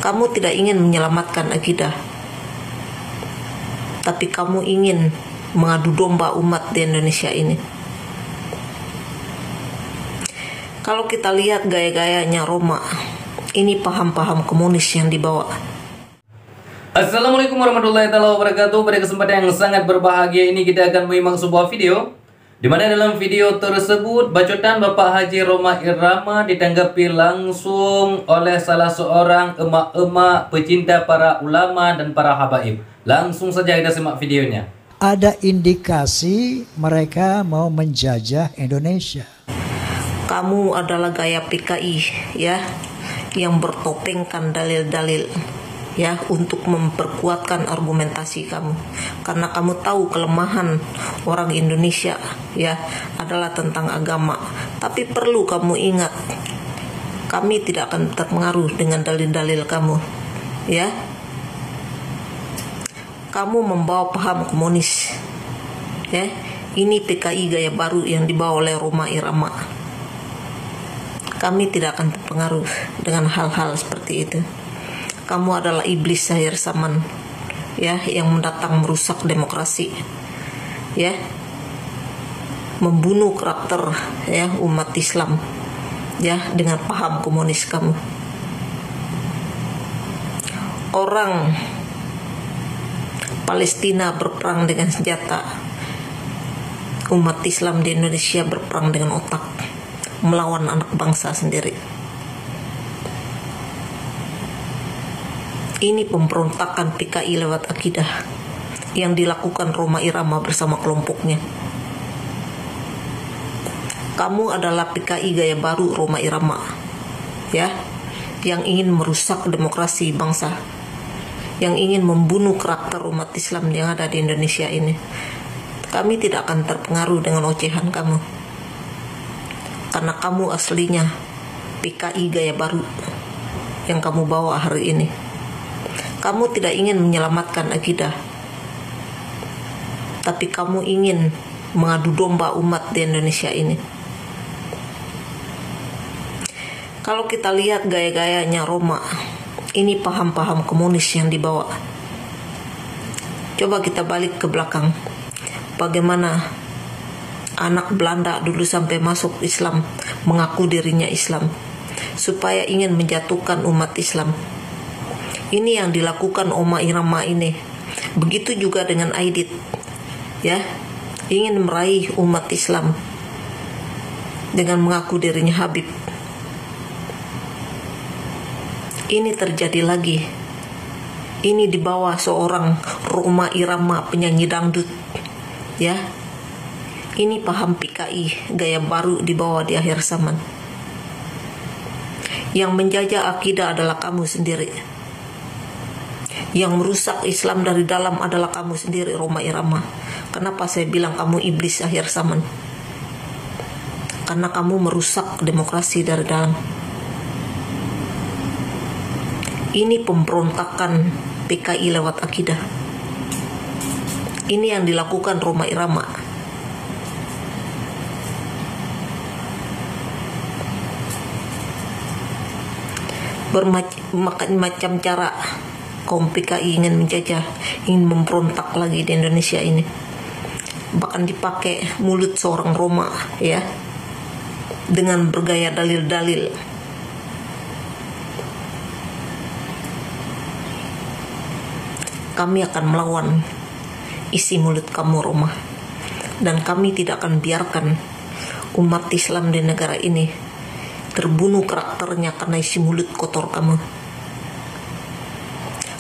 Kamu tidak ingin menyelamatkan akidah, tapi kamu ingin mengadu domba umat di Indonesia ini. Kalau kita lihat gaya-gayanya Roma, ini paham-paham komunis yang dibawa. Assalamualaikum warahmatullahi wabarakatuh. Pada kesempatan yang sangat berbahagia ini kita akan menyimak sebuah video di mana dalam video tersebut bacotan Bapak Haji Rhoma Irama ditanggapi langsung oleh salah seorang emak-emak pecinta para ulama dan para habaib. Langsung saja kita simak videonya. Ada indikasi mereka mau menjajah Indonesia. Kamu adalah gaya PKI ya, yang bertopengkan dalil-dalil ya untuk memperkuatkan argumentasi kamu, karena kamu tahu kelemahan orang Indonesia ya adalah tentang agama. Tapi perlu kamu ingat, kami tidak akan terpengaruh dengan dalil-dalil kamu ya. Kamu membawa paham komunis ya, ini PKI gaya baru yang dibawa oleh Rhoma Irama. Kami tidak akan terpengaruh dengan hal-hal seperti itu. Kamu adalah iblis akhir zaman ya, yang mendatang merusak demokrasi ya, membunuh karakter ya umat Islam ya dengan paham komunis kamu. Orang Palestina berperang dengan senjata, umat Islam di Indonesia berperang dengan otak, melawan anak bangsa sendiri. Ini pemberontakan PKI lewat akidah yang dilakukan Rhoma Irama bersama kelompoknya. Kamu adalah PKI gaya baru Rhoma Irama ya, yang ingin merusak demokrasi bangsa, yang ingin membunuh karakter umat Islam yang ada di Indonesia ini. Kami tidak akan terpengaruh dengan ocehan kamu, karena kamu aslinya PKI gaya baru yang kamu bawa hari ini. Kamu tidak ingin menyelamatkan akidah, tapi kamu ingin mengadu domba umat di Indonesia ini. Kalau kita lihat gaya-gayanya Roma, ini paham-paham komunis yang dibawa. Coba kita balik ke belakang. Bagaimana anak Belanda dulu sampai masuk Islam, mengaku dirinya Islam, supaya ingin menjatuhkan umat Islam. Ini yang dilakukan Rhoma Irama ini. Begitu juga dengan Aidit ya, ingin meraih umat Islam dengan mengaku dirinya Habib. Ini terjadi lagi. Ini di bawah seorang Rhoma Irama penyanyi dangdut ya. Ini paham PKI gaya baru dibawa di akhir zaman. Yang menjajah akidah adalah kamu sendiri. Yang merusak Islam dari dalam adalah kamu sendiri, Rhoma Irama. Kenapa saya bilang kamu iblis akhir zaman? Karena kamu merusak demokrasi dari dalam. Ini pemberontakan PKI lewat akidah. Ini yang dilakukan Rhoma Irama. Bermacam-macam cara kaum PKI ingin menjajah, ingin memberontak lagi di Indonesia ini. Bahkan dipakai mulut seorang Roma ya, dengan bergaya dalil-dalil. Kami akan melawan isi mulut kamu Roma, dan kami tidak akan biarkan umat Islam di negara ini terbunuh karakternya karena isi mulut kotor kamu.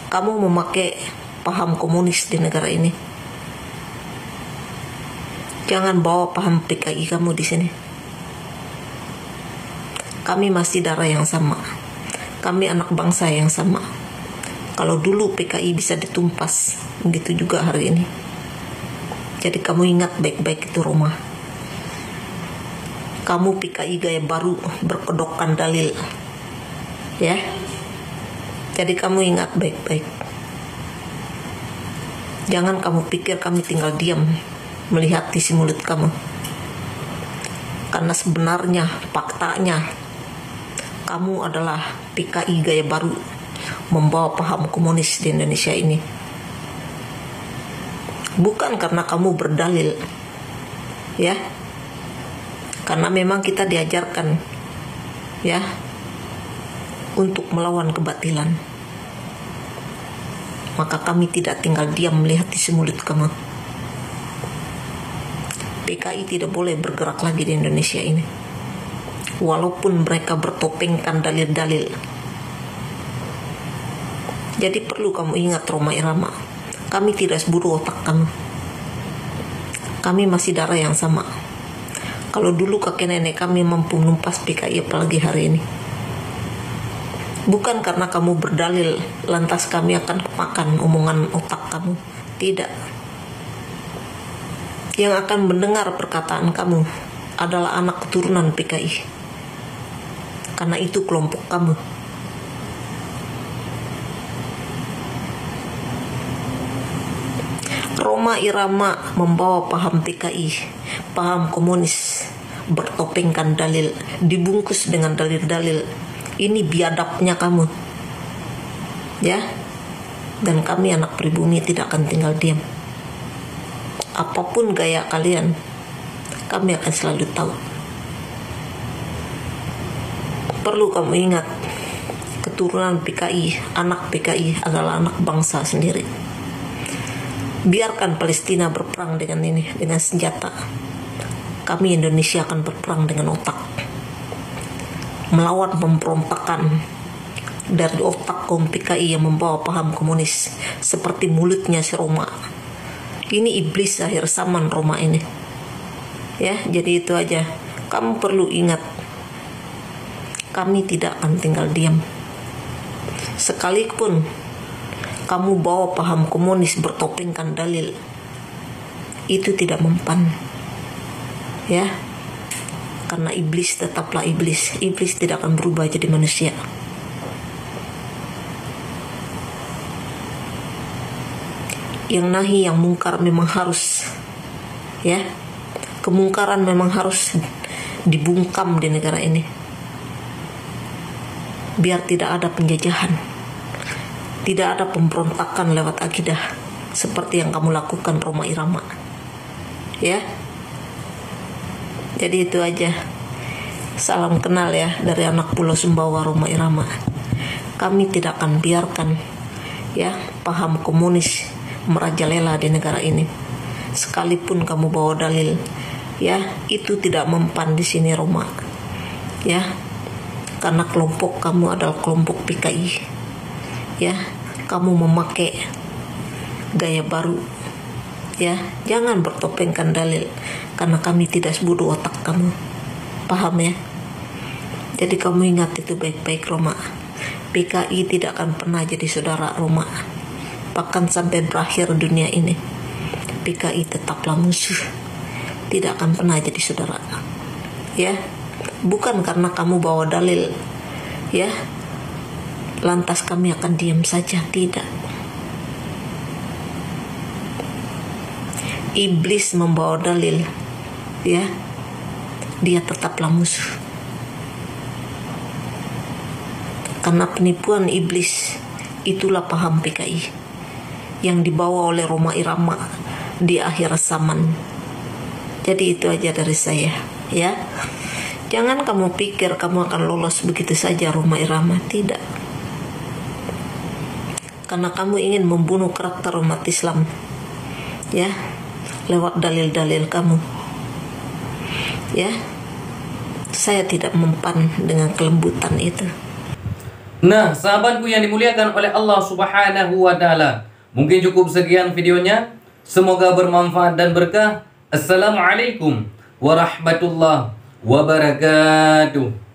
Kamu memakai paham komunis di negara ini. Jangan bawa paham PKI kamu di sini. Kami masih darah yang sama. Kami anak bangsa yang sama. Kalau dulu PKI bisa ditumpas, begitu juga hari ini. Jadi kamu ingat baik-baik itu Roma. Kamu PKI gaya baru berkedokkan dalil ya. Jadi kamu ingat baik-baik. Jangan kamu pikir kami tinggal diam melihat isi mulut kamu. Karena sebenarnya faktanya kamu adalah PKI gaya baru, membawa paham komunis di Indonesia ini. Bukan karena kamu berdalil, ya, karena memang kita diajarkan, ya, untuk melawan kebatilan. Maka kami tidak tinggal diam melihat isi mulut kamu. PKI tidak boleh bergerak lagi di Indonesia ini, walaupun mereka bertopengkan dalil-dalil. Jadi perlu kamu ingat, Rhoma Irama, kami tidak sebodoh otak kamu. Kami masih darah yang sama. Kalau dulu kakek nenek kami mampu menumpas PKI, apalagi hari ini. Bukan karena kamu berdalil lantas kami akan makan omongan otak kamu. Tidak. Yang akan mendengar perkataan kamu adalah anak keturunan PKI. Karena itu kelompok kamu. Rhoma Irama membawa paham PKI, paham komunis, bertopengkan dalil, dibungkus dengan dalil-dalil. Ini biadabnya kamu, ya. Dan kami anak pribumi tidak akan tinggal diam. Apapun gaya kalian, kami akan selalu tahu. Perlu kamu ingat, keturunan PKI, anak PKI adalah anak bangsa sendiri. Biarkan Palestina berperang dengan ini, dengan senjata. Kami Indonesia akan berperang dengan otak. Melawan pemberontakan dari otak kaum PKI yang membawa paham komunis, seperti mulutnya si Rhoma. Ini iblis akhir zaman Rhoma ini. Ya, jadi itu aja. Kamu perlu ingat, kami tidak akan tinggal diam. Sekalipun kamu bawa paham komunis bertopengkan dalil, itu tidak mempan, ya, karena iblis tetaplah iblis. Iblis tidak akan berubah jadi manusia. Yang nahi, yang mungkar memang harus, ya, kemungkaran memang harus dibungkam di negara ini, biar tidak ada penjajahan, tidak ada pemberontakan lewat akidah seperti yang kamu lakukan, Rhoma Irama, ya. Jadi itu aja. Salam kenal ya dari anak Pulau Sumbawa, Rhoma Irama. Kami tidak akan biarkan, ya, paham komunis merajalela di negara ini. Sekalipun kamu bawa dalil, ya, itu tidak mempan di sini, Rhoma, ya, karena kelompok kamu adalah kelompok PKI, ya. Kamu memakai gaya baru, ya. Jangan bertopengkan dalil, karena kami tidak sebodoh otak kamu. Paham ya? Jadi kamu ingat itu baik-baik, Rhoma. PKI tidak akan pernah jadi saudara, Rhoma. Bahkan sampai berakhir dunia ini, PKI tetaplah musuh. Tidak akan pernah jadi saudara, ya. Bukan karena kamu bawa dalil, ya, lantas kami akan diam saja. Tidak. Iblis membawa dalil, ya, dia tetaplah musuh. Karena penipuan iblis itulah paham PKI yang dibawa oleh Rhoma Irama di akhir zaman. Jadi itu aja dari saya, ya. Jangan kamu pikir kamu akan lolos begitu saja, Rhoma Irama. Tidak. Karena kamu ingin membunuh karakter umat Islam, ya, lewat dalil-dalil kamu, ya. Saya tidak mempan dengan kelembutan itu. Nah, sahabatku yang dimuliakan oleh Allah Subhanahu wa Ta'ala, mungkin cukup sekian videonya. Semoga bermanfaat dan berkah. Assalamualaikum warahmatullahi wabarakatuh.